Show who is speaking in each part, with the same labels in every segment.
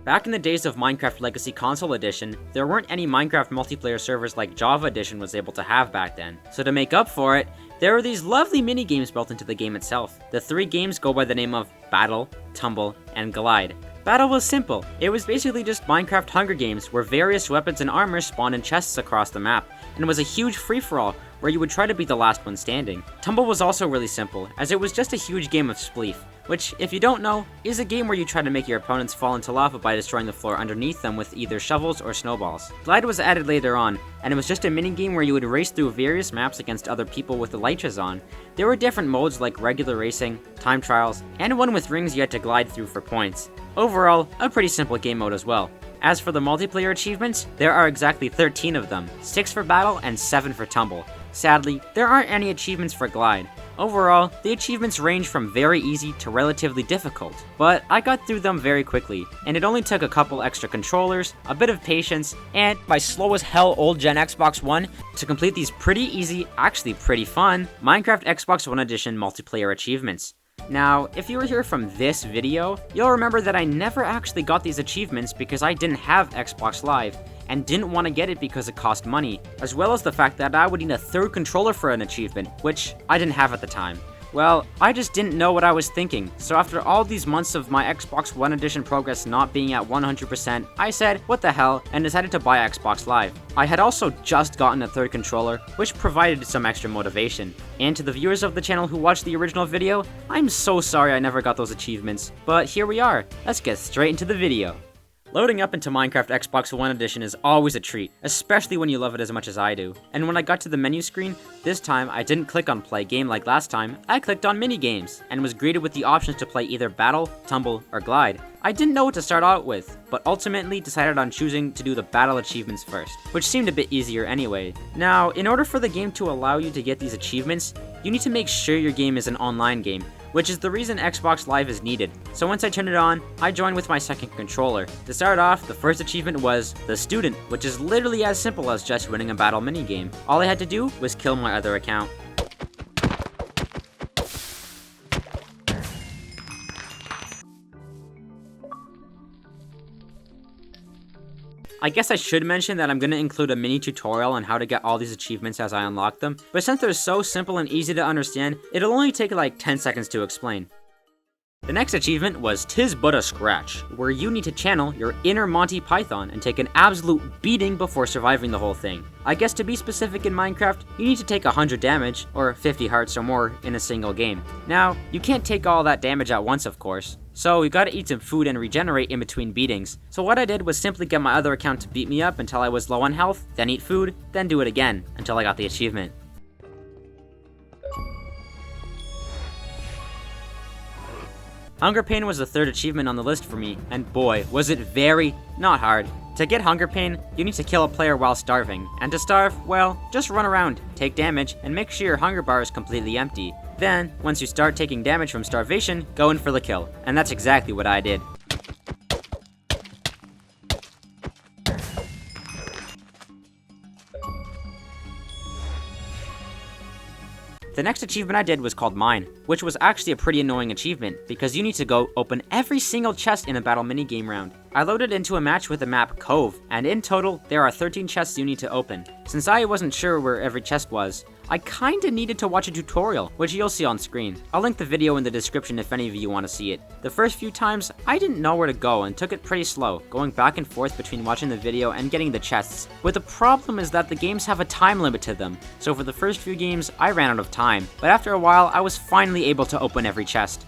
Speaker 1: Back in the days of Minecraft Legacy Console Edition, there weren't any Minecraft multiplayer servers like Java Edition was able to have back then. So to make up for it, there are these lovely mini-games built into the game itself. The 3 games go by the name of Battle, Tumble, and Glide. Battle was simple. It was basically just Minecraft Hunger Games where various weapons and armor spawned in chests across the map, and it was a huge free-for-all where you would try to be the last one standing. Tumble was also really simple, as it was just a huge game of Spleef, which, if you don't know, is a game where you try to make your opponents fall into lava by destroying the floor underneath them with either shovels or snowballs. Glide was added later on, and it was just a minigame where you would race through various maps against other people with the elytras on. There were different modes like regular racing, time trials, and one with rings you had to glide through for points. Overall, a pretty simple game mode as well. As for the multiplayer achievements, there are exactly 13 of them, 6 for Battle and 7 for Tumble. Sadly, there aren't any achievements for Glide. Overall, the achievements range from very easy to relatively difficult, but I got through them very quickly, and it only took a couple extra controllers, a bit of patience, and my slow as hell old gen Xbox One to complete these pretty easy, actually pretty fun, Minecraft Xbox One Edition multiplayer achievements. Now, if you were here from this video, you'll remember that I never actually got these achievements because I didn't have Xbox Live, and didn't want to get it because it cost money, as well as the fact that I would need a 3rd controller for an achievement, which I didn't have at the time. Well, I just didn't know what I was thinking, so after all these months of my Xbox One Edition progress not being at 100%, I said, what the hell, and decided to buy Xbox Live. I had also just gotten a 3rd controller, which provided some extra motivation. And to the viewers of the channel who watched the original video, I'm so sorry I never got those achievements, but here we are. Let's get straight into the video. Loading up into Minecraft Xbox One Edition is always a treat, especially when you love it as much as I do. And when I got to the menu screen, this time I didn't click on play game like last time, I clicked on mini games, and was greeted with the options to play either Battle, Tumble, or Glide. I didn't know what to start out with, but ultimately decided on choosing to do the Battle achievements first, which seemed a bit easier anyway. Now, in order for the game to allow you to get these achievements, you need to make sure your game is an online game, which is the reason Xbox Live is needed. So once I turned it on, I joined with my 2nd controller. To start off, the first achievement was The Student, which is literally as simple as just winning a battle minigame. All I had to do was kill my other account. I guess I should mention that I'm going to include a mini tutorial on how to get all these achievements as I unlock them, but since they're so simple and easy to understand, it'll only take like 10 seconds to explain. The next achievement was 'Tis But a Scratch, where you need to channel your inner Monty Python and take an absolute beating before surviving the whole thing. I guess to be specific in Minecraft, you need to take 100 damage, or 50 hearts or more, in a single game. Now, you can't take all that damage at once of course, so you gotta eat some food and regenerate in between beatings. So what I did was simply get my other account to beat me up until I was low on health, then eat food, then do it again, until I got the achievement. Hunger Pain was the 3rd achievement on the list for me, and boy, was it very not hard. To get Hunger Pain, you need to kill a player while starving, and to starve, well, just run around, take damage, and make sure your hunger bar is completely empty. Then, once you start taking damage from starvation, go in for the kill, and that's exactly what I did. The next achievement I did was called Mine, which was actually a pretty annoying achievement, because you need to go open every single chest in a battle minigame round. I loaded into a match with the map Cove, and in total, there are 13 chests you need to open. Since I wasn't sure where every chest was, I kinda needed to watch a tutorial, which you'll see on screen. I'll link the video in the description if any of you want to see it. The first few times, I didn't know where to go and took it pretty slow, going back and forth between watching the video and getting the chests. But the problem is that the games have a time limit to them, so for the first few games, I ran out of time. But after a while, I was finally able to open every chest.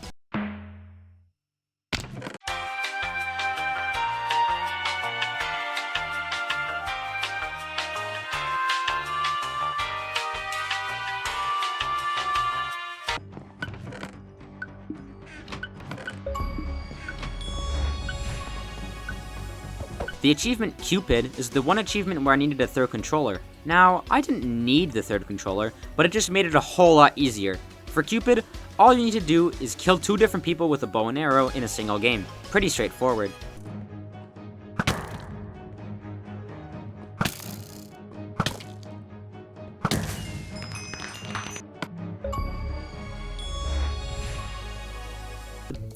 Speaker 1: The achievement Cupid is the one achievement where I needed a 3rd controller. Now, I didn't need the 3rd controller, but it just made it a whole lot easier. For Cupid, all you need to do is kill 2 different people with a bow and arrow in a single game. Pretty straightforward.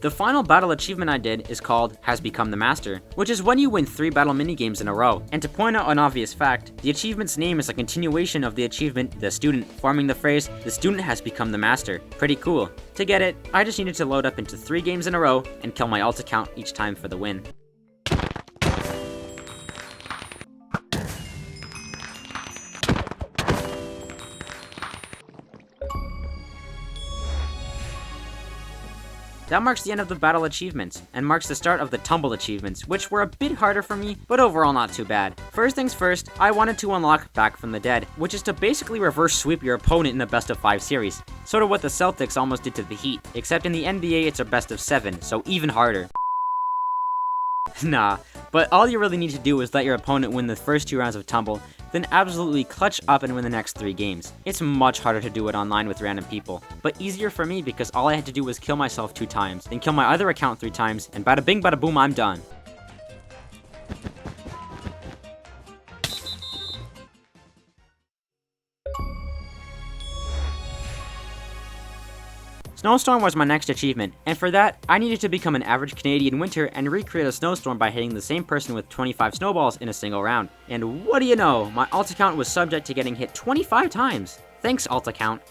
Speaker 1: The final battle achievement I did is called Has Become the Master, which is when you win 3 battle minigames in a row. And to point out an obvious fact, the achievement's name is a continuation of the achievement The Student, forming the phrase, the student has become the master. Pretty cool. To get it, I just needed to load up into 3 games in a row and kill my alt account each time for the win. That marks the end of the battle achievements, and marks the start of the Tumble achievements, which were a bit harder for me, but overall not too bad. First things first, I wanted to unlock Back from the Dead, which is to basically reverse sweep your opponent in a best of 5 series. Sort of what the Celtics almost did to the Heat, except in the NBA it's a best of 7, so even harder. Nah, but all you really need to do is let your opponent win the first 2 rounds of Tumble, then absolutely clutch up and win the next 3 games. It's much harder to do it online with random people, but easier for me because all I had to do was kill myself 2 times, then kill my other account 3 times, and bada bing bada boom, I'm done. Snowstorm was my next achievement, and for that, I needed to become an average Canadian winter and recreate a snowstorm by hitting the same person with 25 snowballs in a single round. And what do you know, my alt account was subject to getting hit 25 times. Thanks, alt account.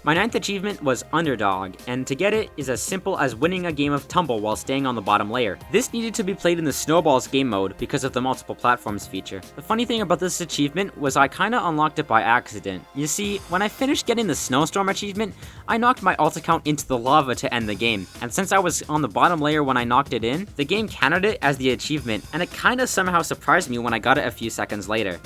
Speaker 1: My 9th achievement was Underdog, and to get it is as simple as winning a game of Tumble while staying on the bottom layer. This needed to be played in the Snowballs game mode because of the multiple platforms feature. The funny thing about this achievement was I kinda unlocked it by accident. You see, when I finished getting the Snowstorm achievement, I knocked my alt account into the lava to end the game, and since I was on the bottom layer when I knocked it in, the game counted it as the achievement, and it kinda somehow surprised me when I got it a few seconds later.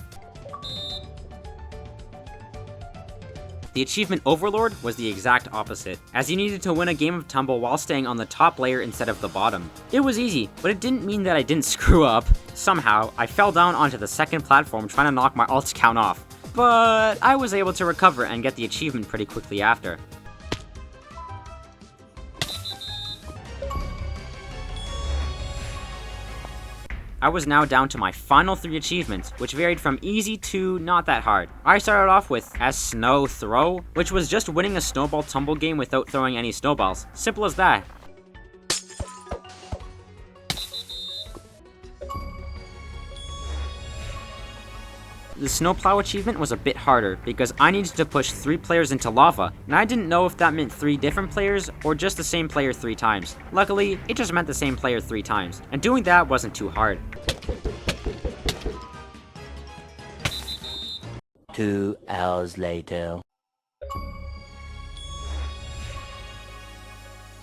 Speaker 1: The achievement Overlord was the exact opposite, as you needed to win a game of Tumble while staying on the top layer instead of the bottom. It was easy, but it didn't mean that I didn't screw up. Somehow, I fell down onto the second platform trying to knock my alt account off, but I was able to recover and get the achievement pretty quickly after. I was now down to my final 3 achievements, which varied from easy to not that hard. I started off with as Snow Throw, which was just winning a snowball tumble game without throwing any snowballs. Simple as that. The snowplow achievement was a bit harder because I needed to push 3 players into lava, and I didn't know if that meant 3 different players or just the same player 3 times. Luckily, it just meant the same player 3 times, and doing that wasn't too hard.
Speaker 2: 2 hours later.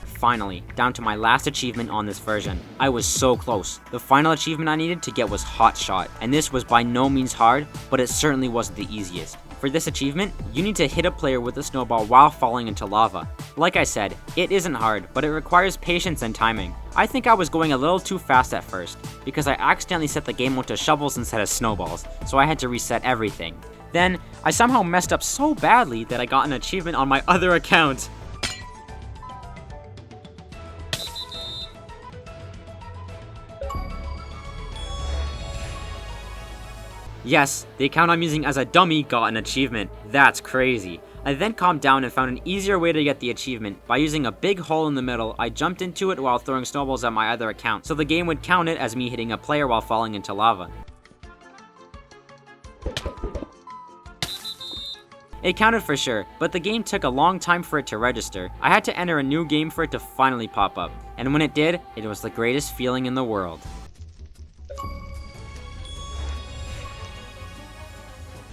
Speaker 1: Finally, down to my last achievement on this version. I was so close. The final achievement I needed to get was Hot Shot, and this was by no means hard, but it certainly wasn't the easiest. For this achievement, you need to hit a player with a snowball while falling into lava. Like I said, it isn't hard, but it requires patience and timing. I think I was going a little too fast at first, because I accidentally set the game mode to shovels instead of snowballs, so I had to reset everything. Then, I somehow messed up so badly that I got an achievement on my other account. Yes, the account I'm using as a dummy got an achievement. That's crazy. I then calmed down and found an easier way to get the achievement. By using a big hole in the middle, I jumped into it while throwing snowballs at my other account, so the game would count it as me hitting a player while falling into lava. It counted for sure, but the game took a long time for it to register. I had to enter a new game for it to finally pop up, and when it did, it was the greatest feeling in the world.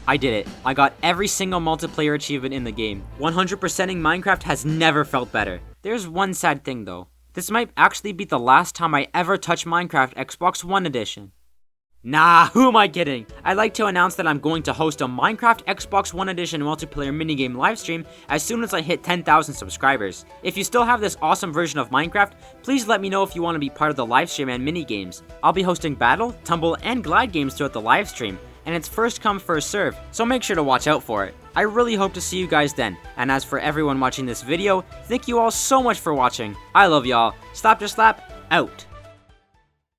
Speaker 1: I did it. I got every single multiplayer achievement in the game. 100%ing Minecraft has never felt better. There's one sad thing though. This might actually be the last time I ever touch Minecraft Xbox One Edition. Nah, who am I kidding? I'd like to announce that I'm going to host a Minecraft Xbox One Edition multiplayer minigame livestream as soon as I hit 10,000 subscribers. If you still have this awesome version of Minecraft, please let me know if you want to be part of the livestream and minigames. I'll be hosting battle, tumble, and glide games throughout the livestream, and it's first come first serve, so make sure to watch out for it. I really hope to see you guys then, and as for everyone watching this video, thank you all so much for watching. I love y'all. Slap just slap, out.